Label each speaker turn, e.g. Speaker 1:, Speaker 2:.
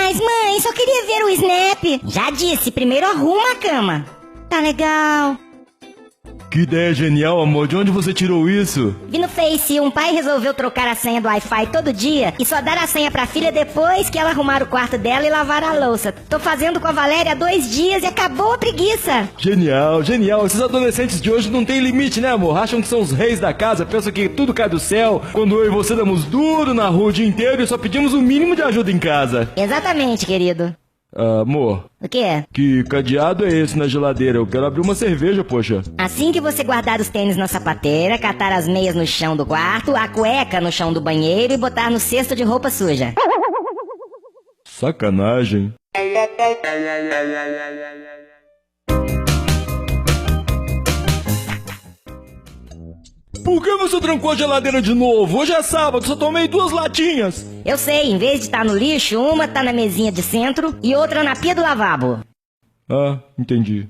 Speaker 1: Mas, mãe, só queria ver o Snap. Já disse, primeiro arruma a cama. Tá legal.
Speaker 2: Que ideia genial, amor. De onde você tirou isso?
Speaker 1: Vi no Face, um pai resolveu trocar a senha do Wi-Fi todo dia e só dar a senha pra filha depois que ela arrumar o quarto dela e lavar a louça. Tô fazendo com a Valéria há 2 dias e acabou a preguiça.
Speaker 2: Genial, genial. Esses adolescentes de hoje não tem limite, né, amor? Acham que são os reis da casa, pensam que tudo cai do céu. Quando eu e você damos duro na rua o dia inteiro e só pedimos o mínimo de ajuda em casa.
Speaker 1: Exatamente, querido.
Speaker 2: Amor,
Speaker 1: O quê?
Speaker 2: que cadeado é esse na geladeira? Eu quero abrir uma cerveja, poxa.
Speaker 1: Assim que você guardar os tênis na sapateira, catar as meias no chão do quarto, a cueca no chão do banheiro e botar no cesto de roupa suja.
Speaker 2: Sacanagem. Por que você trancou a geladeira de novo? Hoje é sábado, só tomei 2 latinhas.
Speaker 1: Eu sei, em vez de estar no lixo, uma tá na mesinha de centro e outra na pia do lavabo.
Speaker 2: Ah, entendi.